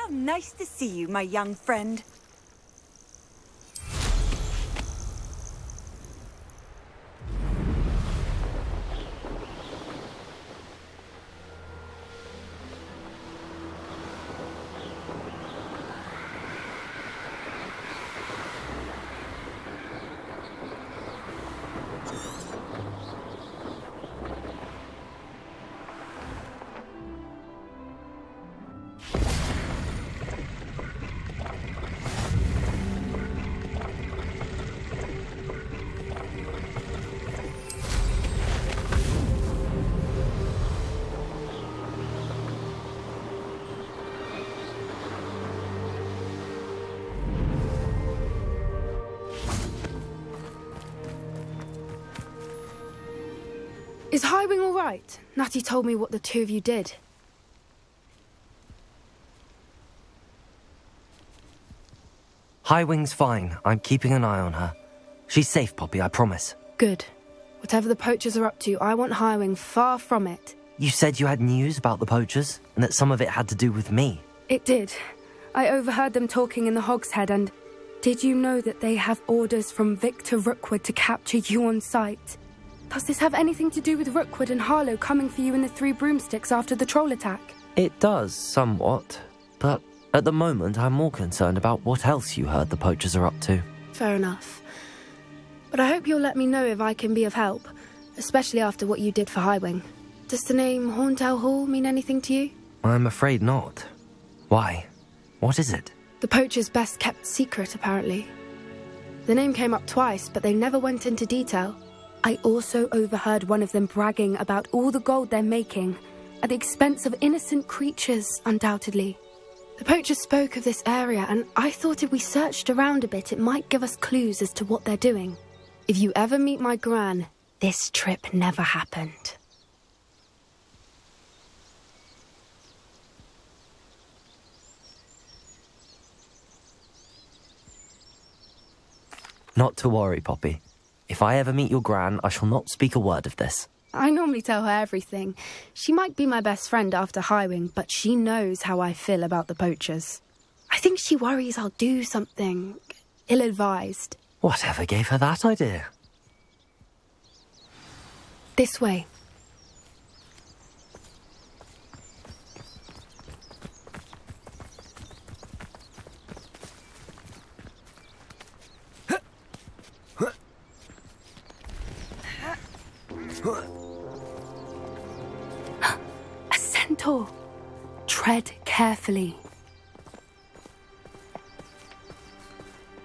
How nice to see you, my young friend. Is Highwing all right? Natty told me what the two of you did. Highwing's fine. I'm keeping an eye on her. She's safe, Poppy, I promise. Good. Whatever the poachers are up to, I want Highwing far from it. You said you had news about the poachers, and that some of it had to do with me. It did. I overheard them talking in the Hogshead, and did you know that they have orders from Victor Rookwood to capture you on sight? Does this have anything to do with Rookwood and Harlow coming for you in the Three Broomsticks after the troll attack? It does, somewhat. But at the moment, I'm more concerned about what else you heard the poachers are up to. Fair enough. But I hope you'll let me know if I can be of help, especially after what you did for Highwing. Does the name Horntail Hall mean anything to you? I'm afraid not. Why? What is it? The poachers' best kept secret, apparently. The name came up twice, but they never went into detail. I also overheard one of them bragging about all the gold they're making, at the expense of innocent creatures, undoubtedly. The poachers spoke of this area, and I thought if we searched around a bit, it might give us clues as to what they're doing. If you ever meet my gran, this trip never happened. Not to worry, Poppy. If I ever meet your gran, I shall not speak a word of this. I normally tell her everything. She might be my best friend after Highwing, but she knows how I feel about the poachers. I think she worries I'll do something ill-advised. Whatever gave her that idea? This way. A centaur. Tread carefully.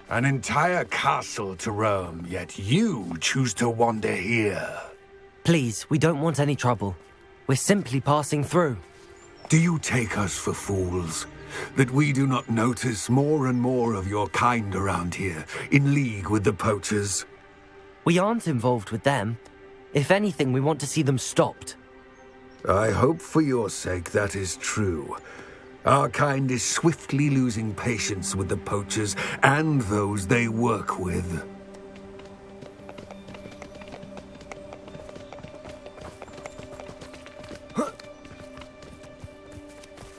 An entire castle to roam, yet you choose to wander here. Please, we don't want any trouble. We're simply passing through. Do you take us for fools? That we do not notice more and more of your kind around here, in league with the poachers? We aren't involved with them. If anything, we want to see them stopped. I hope for your sake that is true. Our kind is swiftly losing patience with the poachers and those they work with.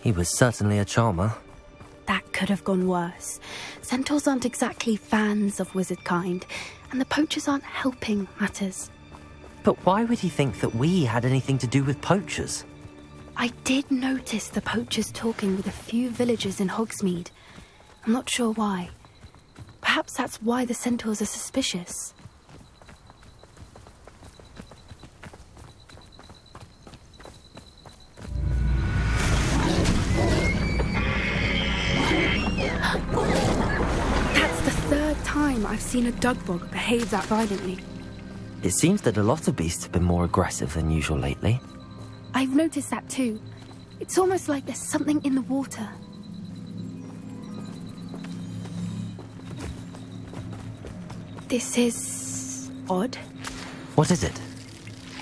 He was certainly a charmer. That could have gone worse. Centaurs aren't exactly fans of wizard kind, and the poachers aren't helping matters. But why would he think that we had anything to do with poachers? I did notice the poachers talking with a few villagers in Hogsmeade. I'm not sure why. Perhaps that's why the centaurs are suspicious. That's the third time I've seen a dugbog behave that violently. It seems that a lot of beasts have been more aggressive than usual lately. I've noticed that too. It's almost like there's something in the water. This is odd. What is it?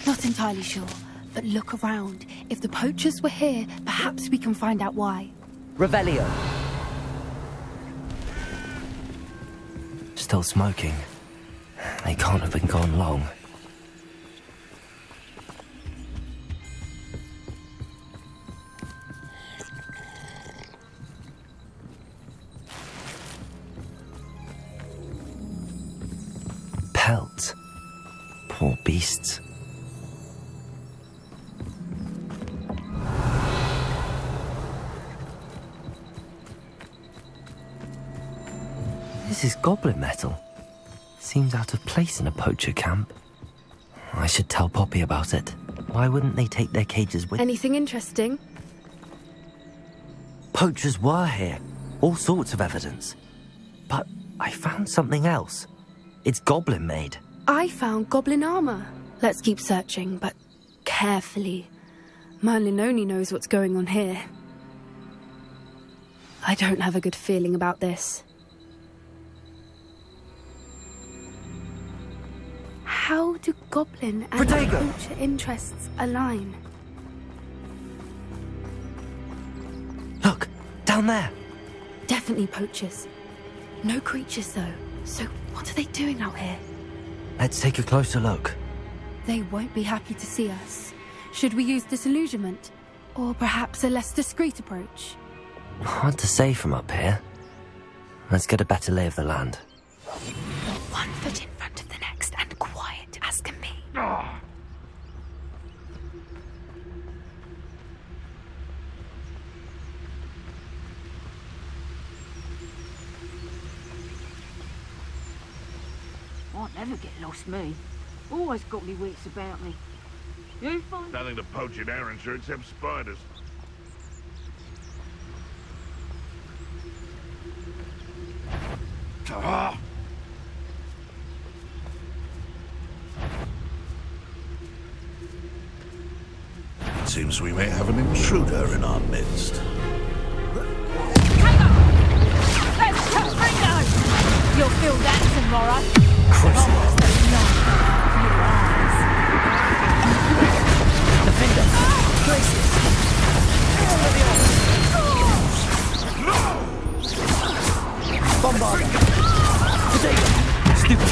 Not entirely sure, but look around. If the poachers were here, perhaps we can find out why. Revelio. Still smoking. They can't have been gone long. pelts. Poor beasts. This is goblin metal. Seems out of place in a poacher camp. I should tell Poppy about it. Why wouldn't they take their cages with them? Anything interesting? Poachers were here. All sorts of evidence. But I found something else. It's goblin made. I found goblin armor. Let's keep searching, but carefully. Merlin only knows what's going on here. I don't have a good feeling about this. How do goblin and poacher interests align? Look, down there. Definitely poachers. No creatures though. So what are they doing out here? Let's take a closer look. They won't be happy to see us. Should we use disillusionment? Or perhaps a less discreet approach? Hard to say from up here. Let's get a better lay of the land. 1 foot in front of the next and quiet as can be. I'll never get lost, me. Always got me wits about me. You find Nothing to poach in Arranshire except spiders. Seems we may have an intruder in our midst. You'll feel that tomorrow.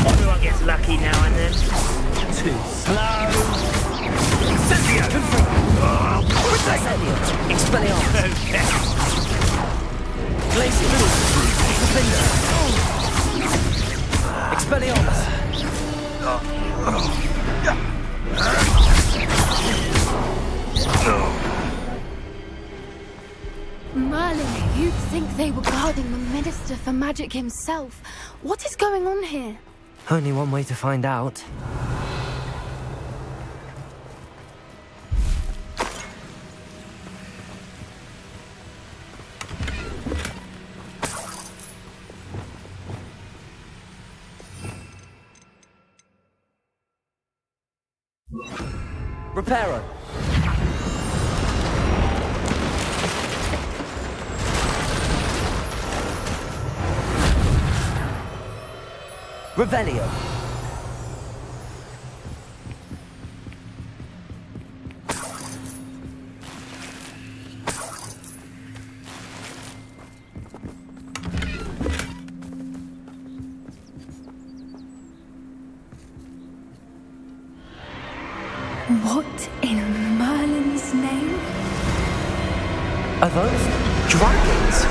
Everyone gets lucky now and then. Too slow. Expelliarmus. Expelliarmus. Merlin, you'd think they were guarding the Minister for Magic himself. What is going on here? Only one way to find out. Reparo. Revelio. What in Merlin's name? Are those dragons?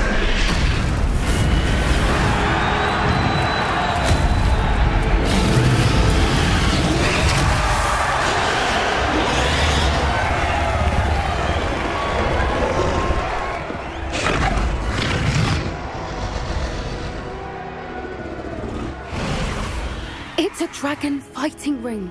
It's a dragon fighting ring.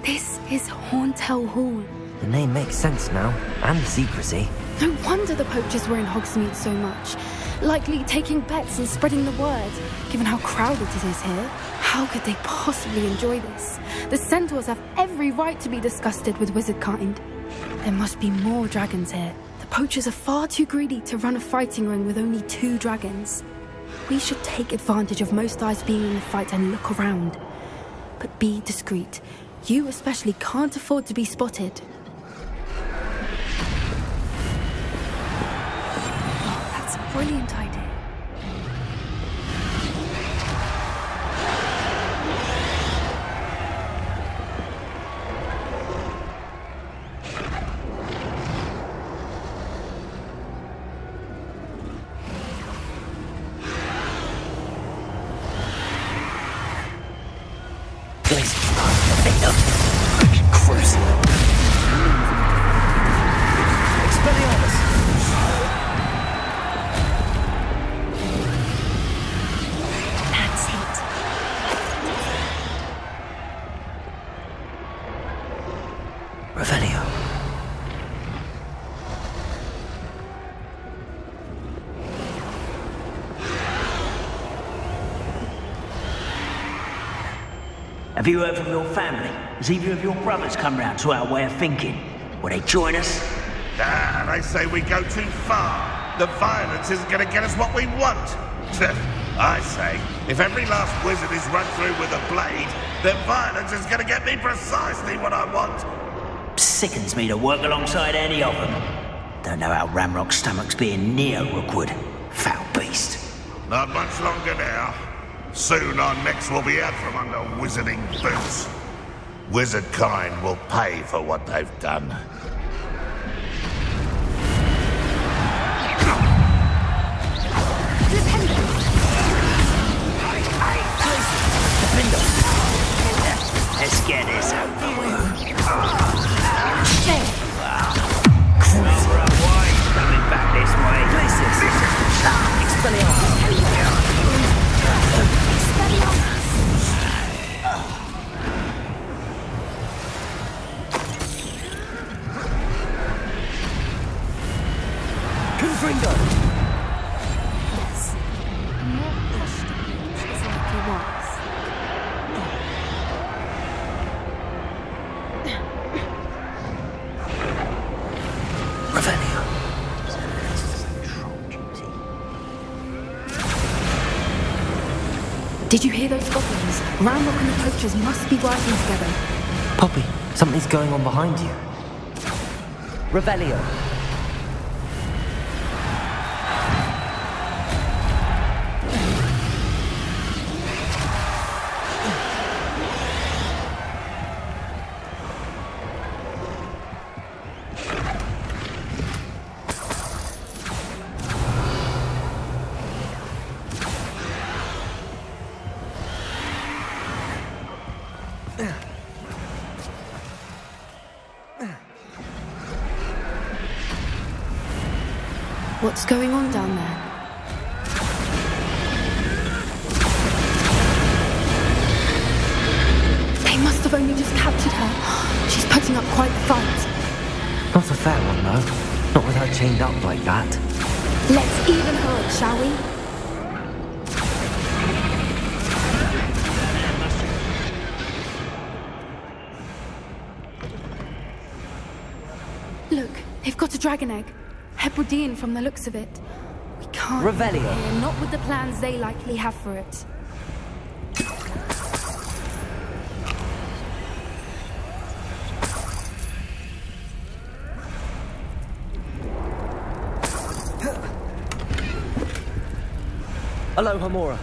This is Hauntel Hall. The name makes sense now, and the secrecy. No wonder the poachers were in Hogsmeade so much. Likely taking bets and spreading the word, given how crowded it is here. How could they possibly enjoy this? The centaurs have every right to be disgusted with wizard kind. There must be more dragons here. The poachers are far too greedy to run a fighting ring with only 2 dragons. We should take advantage of most eyes being in the fight and look around. But be discreet. You especially can't afford to be spotted. Oh, that's a brilliant idea. That's it. Revelio. Have you heard from your family? Has either of your brothers come round to our way of thinking? Will they join us? Ah, they say we go too far. The violence isn't going to get us what we want. I say, if every last wizard is run through with a blade, then violence is going to get me precisely what I want. Sickens me to work alongside any of them. Don't know how Ramrock's stomach's being near Rookwood. Foul beast. Not much longer now. Soon our necks will be out from under wizarding boots. Wizard kind will pay for what they've done. Let's get this over with. Coming back this way. Confringo! Yes. More hostage is like he was. Revelio. Did you hear those goblins? Ramrock and the poachers must be working together. Poppy, something's going on behind you. Revelio. What's going on down there? They must have only just captured her. She's putting up quite the fight. Not a fair one, though. Not with her chained up like that. Let's even her up, shall we? Look, they've got a dragon egg. Hebridean from the looks of it. We can't Revelio. leave it here, not with the plans they likely have for it. Aloha, Mora.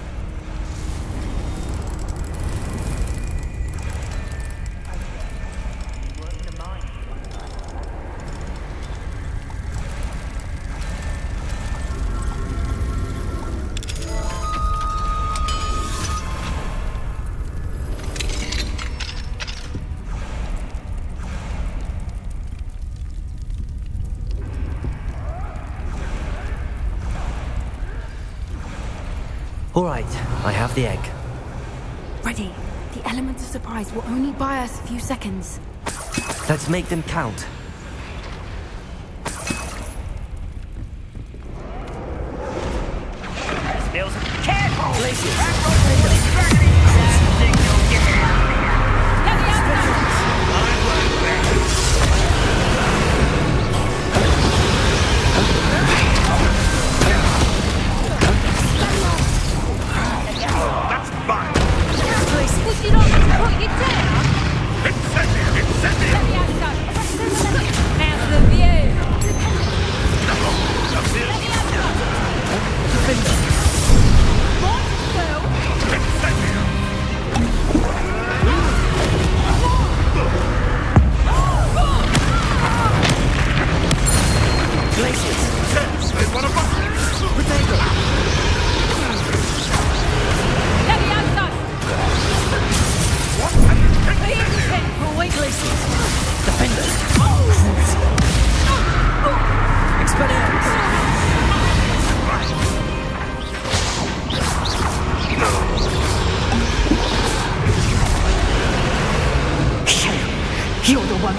All right, I have the egg. Ready. The element of surprise will only buy us a few seconds. Let's make them count. Careful! That's fine. Push it on, put it down. Incendiary! Incendiary! How's the view? Incendiary!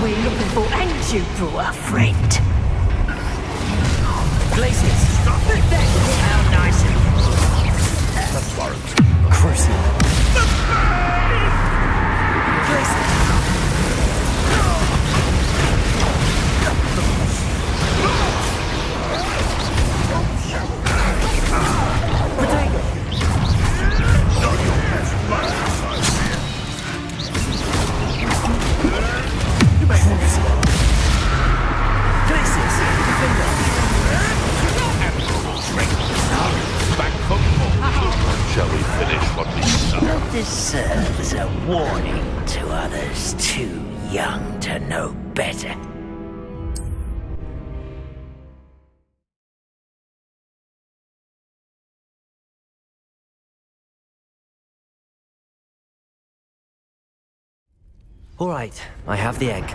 we're looking for, and you brought a friend. Glacius! How nice of you. That warrants. Crucial! Glacius! Potato! Not your best buddies, I fear. Glacius! Defender! Back from home. Shall we finish what we start? This serves a warning to others too young to know better. All right, I have the egg.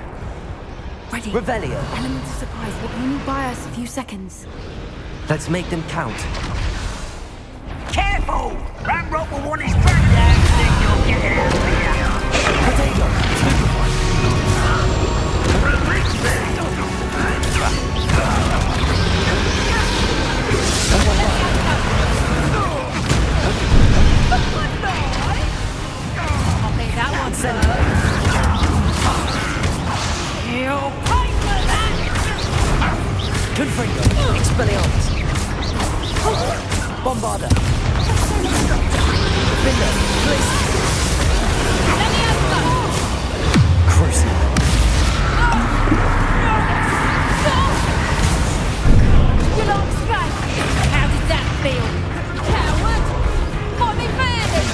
Ready. Revelio. Element of surprise will only buy us a few seconds. Let's make them count. Careful! Ramrock will want his granddad to think you'll get it out of here. Potato! I'll be that one. Send You'll pay for that! Confringo. Expelliarmus. Bombarda. Defender. Glacius. Crucial. You lost straight. How did that feel? Coward! Fight me fairly!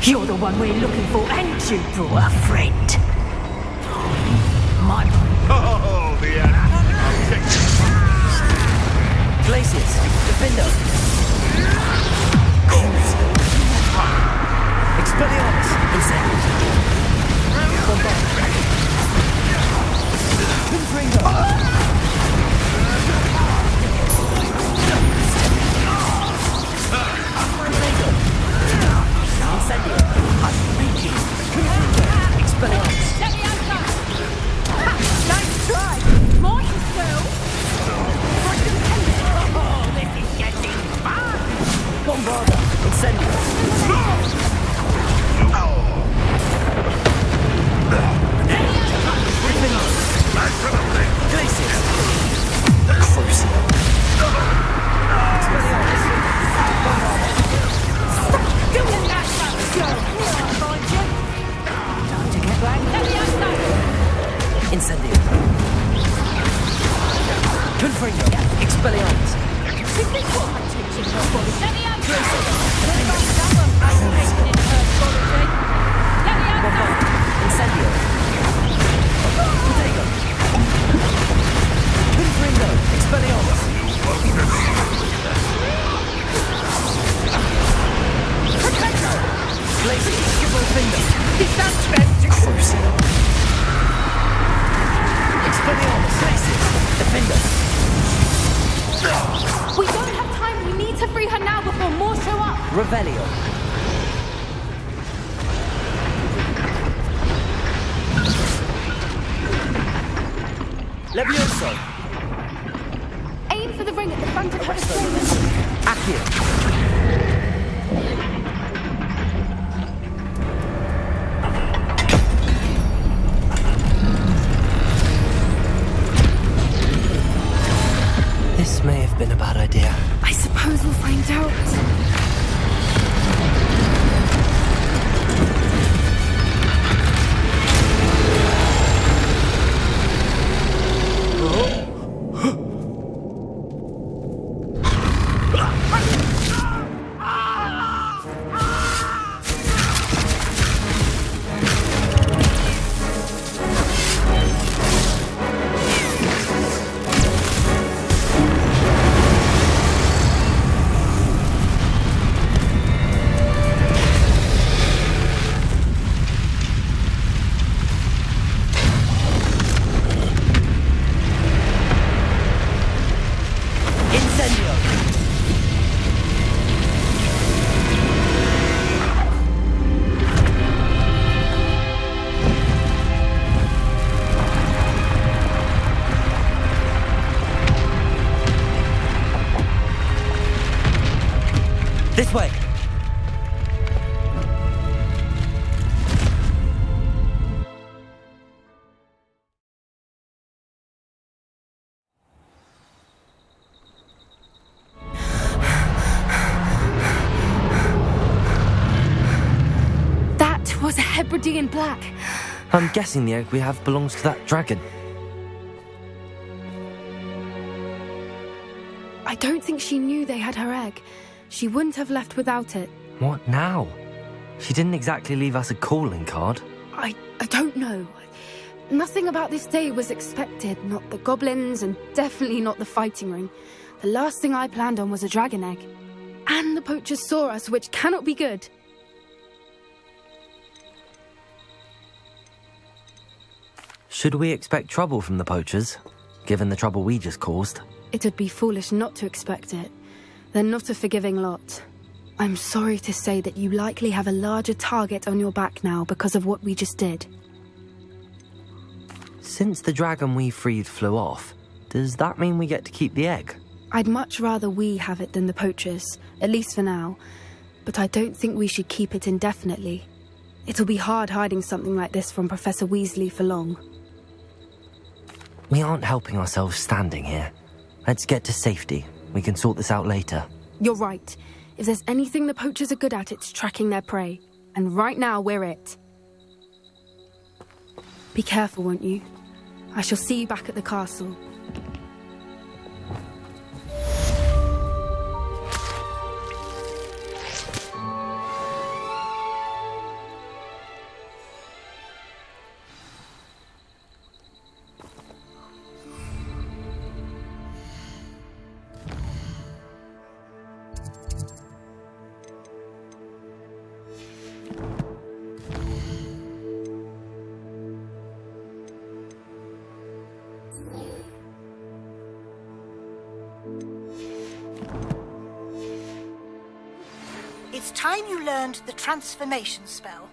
You're the one we're looking for, and you brought a friend. My Oh, the end. I'll take it. Glacius. Defender. Crucial. Expelliarmus. Incendio. Bombarda. Confringo. Incendio. Expelliarmus. nice try! Might as well! Oh, this is getting fun! Bombarda. Incendio. Glacius. Crucial. Expelliarmus. Doing that, girl! Find you! Time to get back. Incendio. Confringo. Expelliarmus. This is what I'm teaching her body. Someone fascinated in herpology. Bombarda. Incendio. Potato. Confringo. Expelliarmus. Glacius. Finger. Crucial. Expelliarmus. Glacius. Defender. We don't have time. We need to free her now before more show up. Revelio. Levioso. Aim for the ring at the front of her restraints. Accio. This may have been a bad idea. I suppose we'll find out. This way! That was a Hebridean black. I'm guessing the egg we have belongs to that dragon. I don't think she knew they had her egg. She wouldn't have left without it. What now? She didn't exactly leave us a calling card. I don't know. Nothing about this day was expected. Not the goblins, and definitely not the fighting ring. The last thing I planned on was a dragon egg. And the poachers saw us, which cannot be good. Should we expect trouble from the poachers, given the trouble we just caused? It would be foolish not to expect it. They're not a forgiving lot. I'm sorry to say that you likely have a larger target on your back now because of what we just did. Since the dragon we freed flew off, does that mean we get to keep the egg? I'd much rather we have it than the poachers, at least for now. But I don't think we should keep it indefinitely. It'll be hard hiding something like this from Professor Weasley for long. We aren't helping ourselves standing here. Let's get to safety. We can sort this out later. You're right. If there's anything the poachers are good at, it's tracking their prey. And right now, we're it. Be careful, won't you? I shall see you back at the castle. It's time you learned the transformation spell.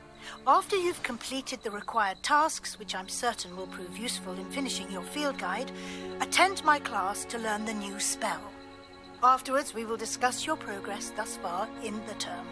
After you've completed the required tasks, which I'm certain will prove useful in finishing your field guide, attend my class to learn the new spell. Afterwards, we will discuss your progress thus far in the term.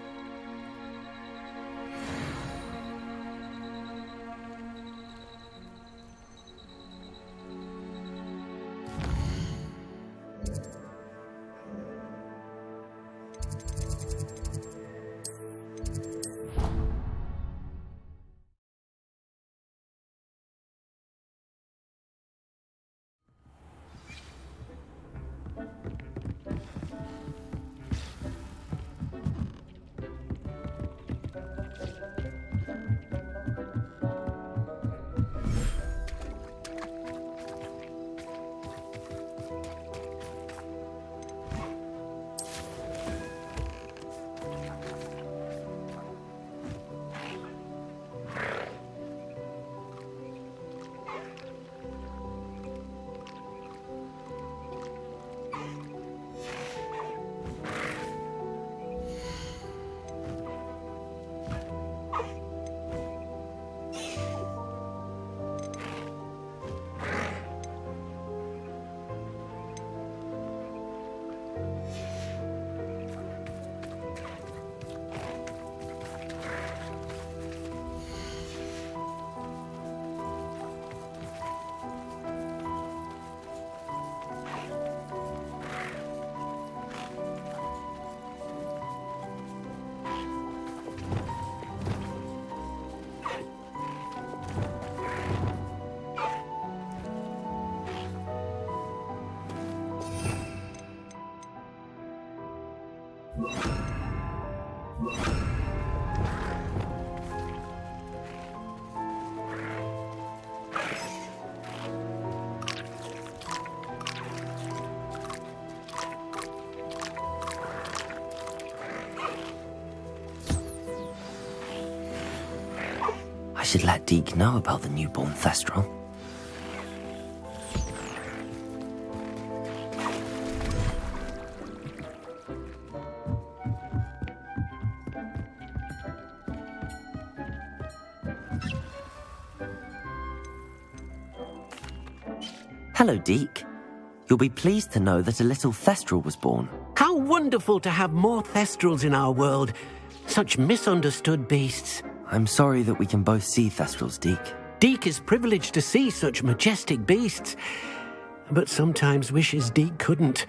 I should let Deke know about the newborn Thestral. Hello, Deke. You'll be pleased to know that a little Thestral was born. How wonderful to have more Thestrals in our world. Such misunderstood beasts. I'm sorry that we can both see Thestrals, Deke. Deke is privileged to see such majestic beasts, but sometimes wishes Deke couldn't.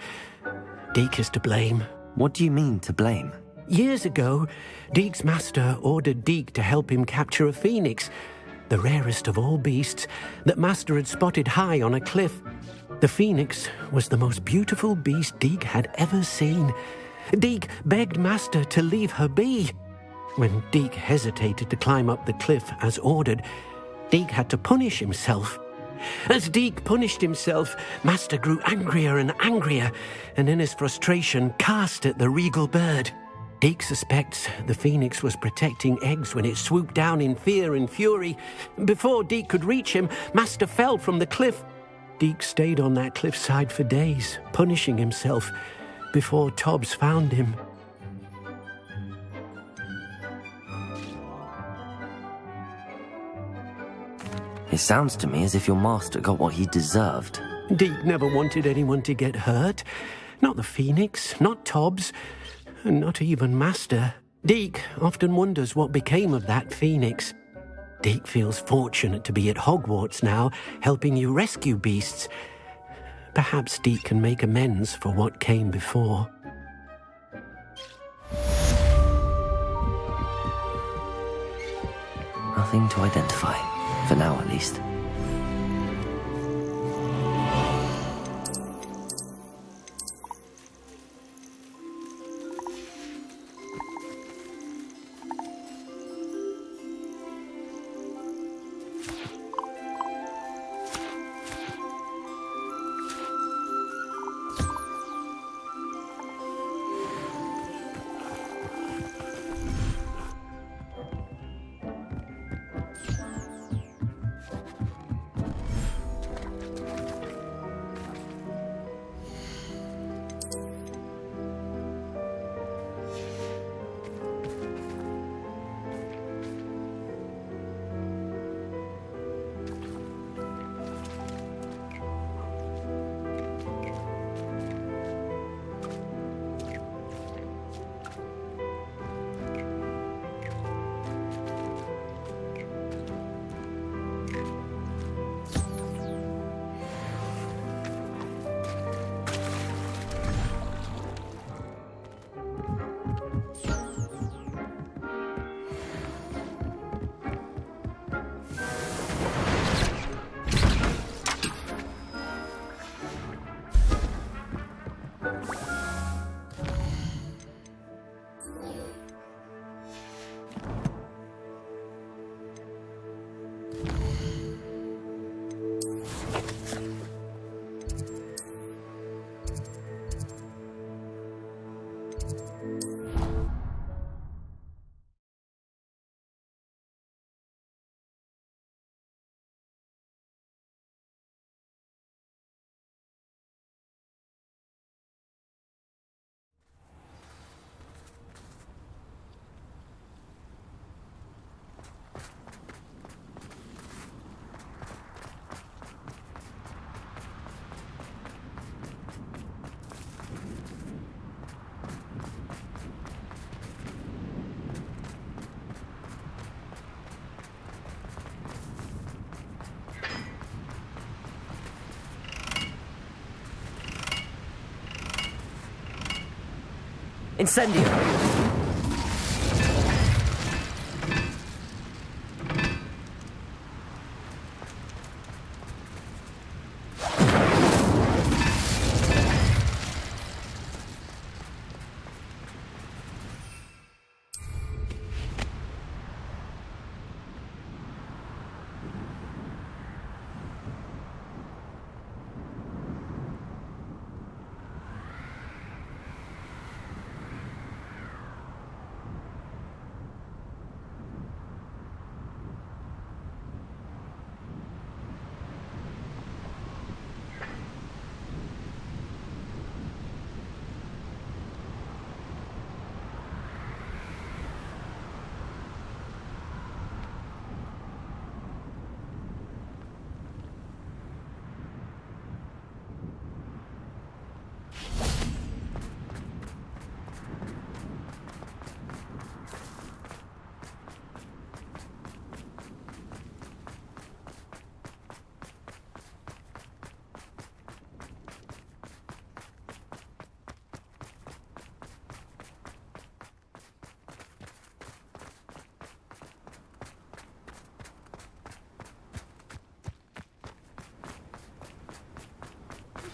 Deke is to blame. What do you mean, to blame? Years ago, Deke's master ordered Deke to help him capture a phoenix, the rarest of all beasts, that master had spotted high on a cliff. The phoenix was the most beautiful beast Deke had ever seen. Deke begged master to leave her be. When Deke hesitated to climb up the cliff as ordered, Deke had to punish himself. As Deke punished himself, master grew angrier and angrier, and in his frustration cast at the regal bird. Deke suspects the phoenix was protecting eggs when it swooped down in fear and fury. Before Deke could reach him, master fell from the cliff. Deke stayed on that cliffside for days, punishing himself, before Tobbs found him. It sounds to me as if your master got what he deserved. Deke never wanted anyone to get hurt. Not the phoenix, not Tobbs, and not even master. Deke often wonders what became of that phoenix. Deke feels fortunate to be at Hogwarts now, helping you rescue beasts. Perhaps Deke can make amends for what came before. Nothing to identify, for now at least. Incendio!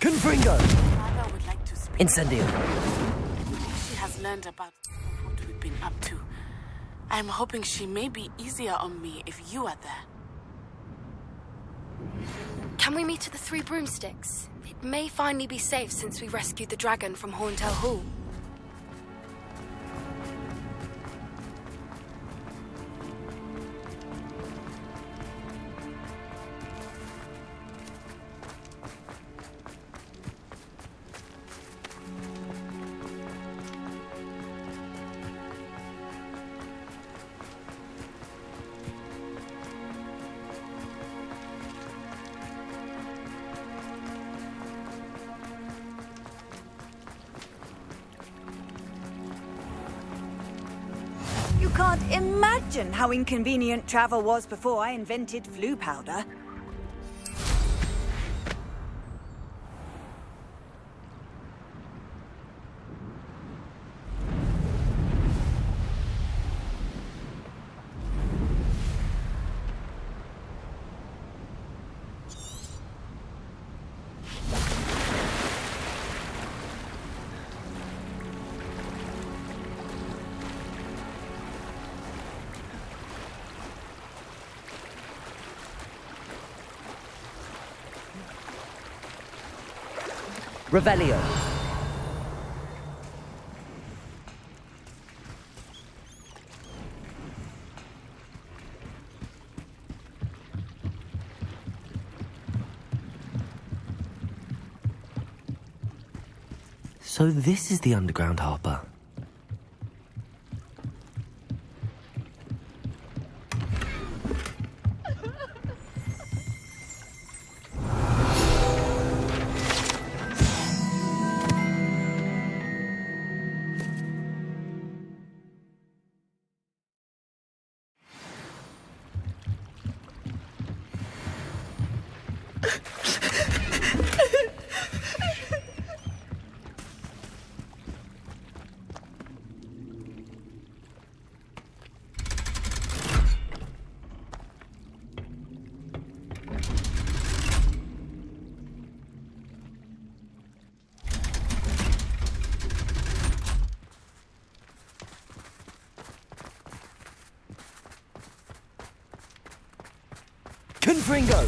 Confringo! Mother would like to speak. Incendio. She has learned about what we've been up to. I'm hoping she may be easier on me if you are there. Can we meet at the Three Broomsticks? It may finally be safe since we rescued the dragon from Horntail Hall. You can't imagine how inconvenient travel was before I invented flu powder. Revelio. So this is the underground harbour. Confringo!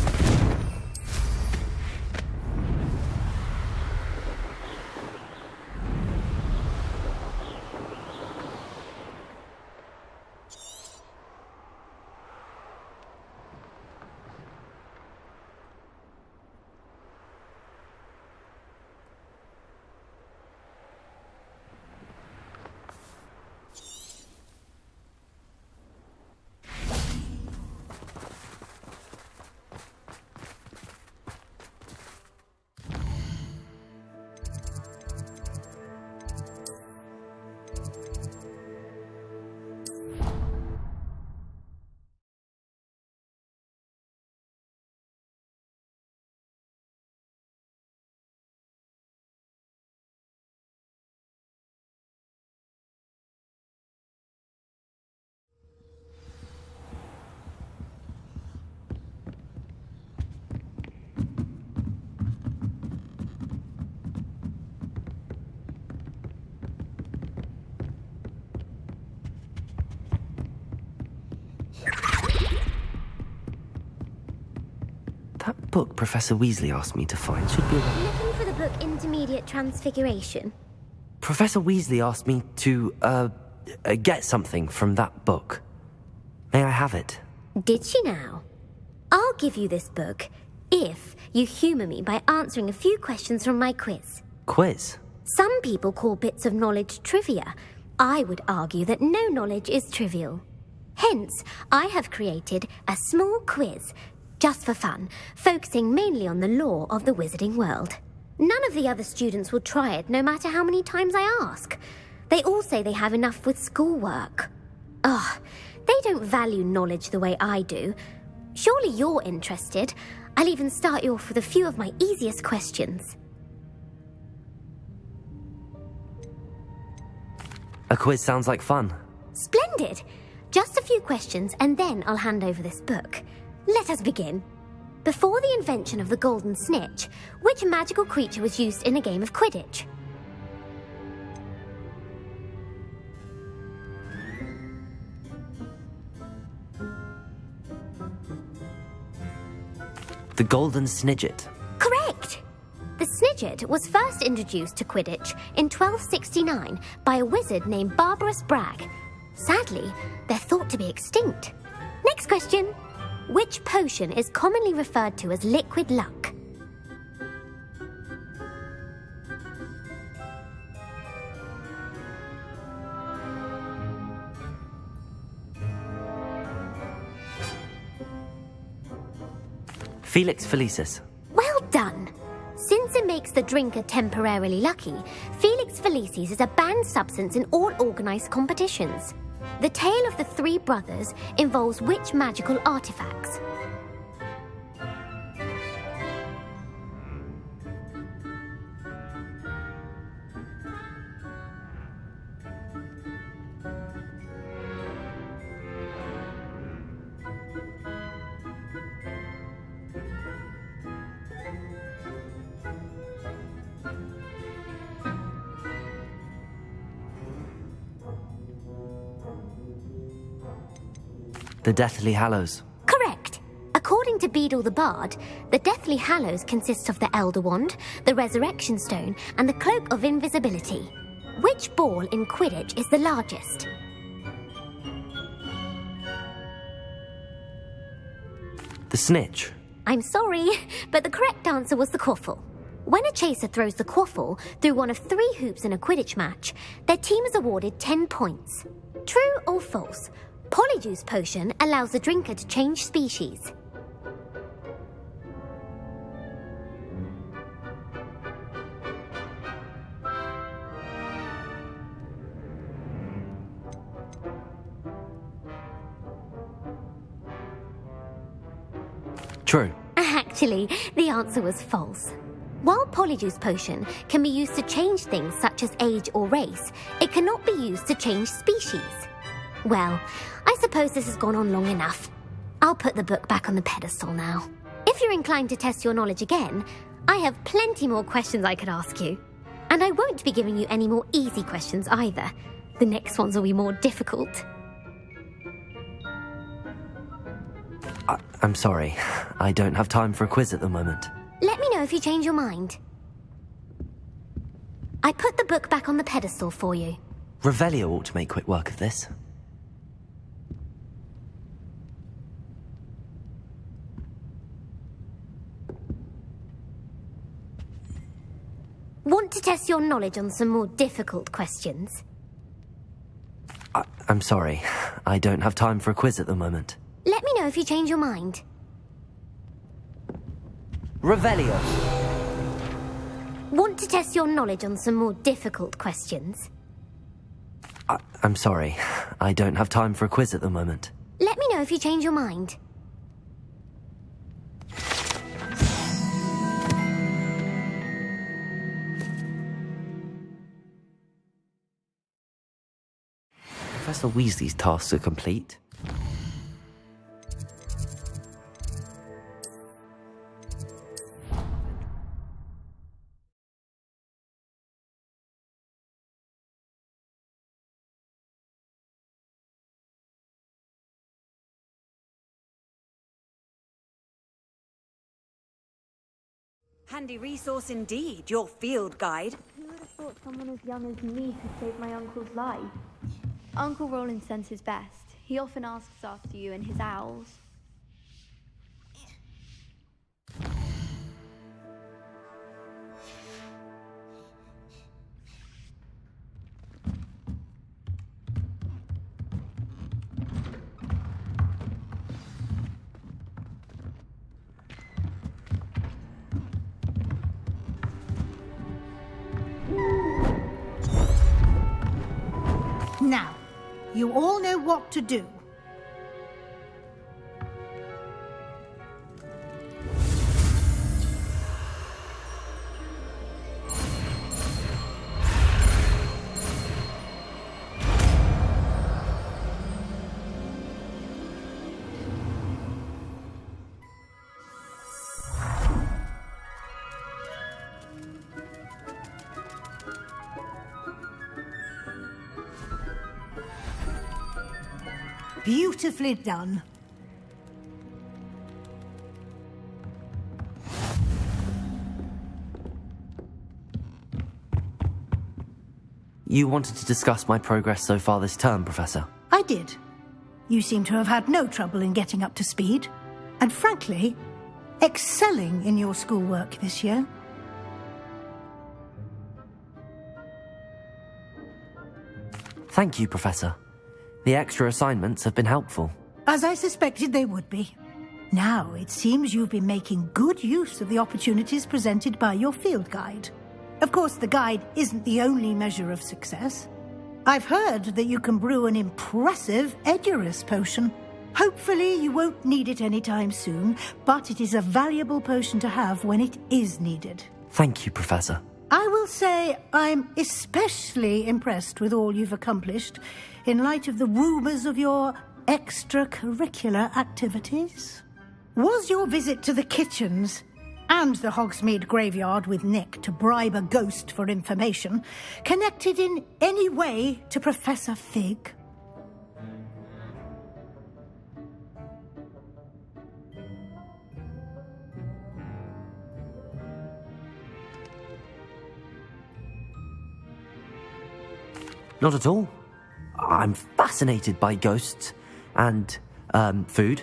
That book Professor Weasley asked me to find should be... Looking for the book Intermediate Transfiguration? Professor Weasley asked me to, get something from that book. May I have it? Did she now? I'll give you this book if you humour me by answering a few questions from my quiz. Quiz? Some people call bits of knowledge trivia. I would argue that no knowledge is trivial. Hence, I have created a small quiz, just for fun, focusing mainly on the lore of the wizarding world. None of the other students will try it, no matter how many times I ask. They all say they have enough with schoolwork. Ugh, they don't value knowledge the way I do. Surely you're interested. I'll even start you off with a few of my easiest questions. A quiz sounds like fun. Splendid! Just a few questions and then I'll hand over this book. Let us begin. Before the invention of the golden snitch, which magical creature was used in a game of Quidditch? The golden snidget. Correct! The snidget was first introduced to Quidditch in 1269 by a wizard named Barbarous Bragg. Sadly, they're thought to be extinct. Next question. Which potion is commonly referred to as liquid luck? Felix Felicis. Well done! Since it makes the drinker temporarily lucky, Felix Felicis is a banned substance in all organised competitions. The tale of the three brothers involves which magical artifacts? The Deathly Hallows. Correct. According to Beadle the Bard, the Deathly Hallows consists of the Elder Wand, the Resurrection Stone, and the Cloak of Invisibility. Which ball in Quidditch is the largest? The Snitch. I'm sorry, but the correct answer was the quaffle. When a chaser throws the quaffle through one of 3 hoops in a Quidditch match, their team is awarded 10 points. True or false? Polyjuice potion allows the drinker to change species. True. Actually, the answer was false. While Polyjuice potion can be used to change things such as age or race, it cannot be used to change species. Well, I suppose this has gone on long enough. I'll put the book back on the pedestal now. If you're inclined to test your knowledge again, I have plenty more questions I could ask you. And I won't be giving you any more easy questions either. The next ones will be more difficult. I'm sorry. I don't have time for a quiz at the moment. Let me know if you change your mind. I put the book back on the pedestal for you. Revelio ought to make quick work of this. Want to test your knowledge on some more difficult questions? I'm sorry. I don't have time for a quiz at the moment. Let me know if you change your mind. Revelio. Want to test your knowledge on some more difficult questions? I'm sorry. I don't have time for a quiz at the moment. Let me know if you change your mind. Professor Weasley's tasks are complete. Handy resource indeed, your field guide. Who would have thought someone as young as me could save my uncle's life? Uncle Roland sends his best. He often asks after you and his owls. Now, you all know what to do. Beautifully done. You wanted to discuss my progress so far this term, Professor? I did. You seem to have had no trouble in getting up to speed. And frankly, excelling in your schoolwork this year. Thank you, Professor. The extra assignments have been helpful. As I suspected they would be. Now, it seems you've been making good use of the opportunities presented by your field guide. Of course, the guide isn't the only measure of success. I've heard that you can brew an impressive Edurus potion. Hopefully, you won't need it anytime soon, but it is a valuable potion to have when it is needed. Thank you, Professor. I will say I'm especially impressed with all you've accomplished in light of the rumours of your extracurricular activities. Was your visit to the kitchens and the Hogsmeade graveyard with Nick to bribe a ghost for information connected in any way to Professor Fig? Not at all. I'm fascinated by ghosts and food,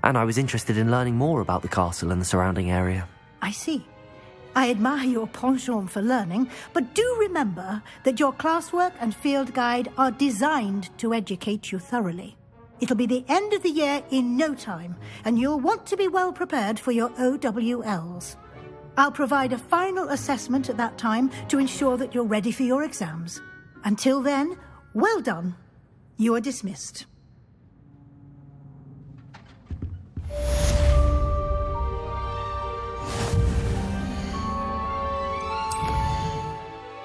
and I was interested in learning more about the castle and the surrounding area. I see. I admire your penchant for learning, but do remember that your classwork and field guide are designed to educate you thoroughly. It'll be the end of the year in no time, and you'll want to be well prepared for your OWLs. I'll provide a final assessment at that time to ensure that you're ready for your exams. Until then, well done. You are dismissed.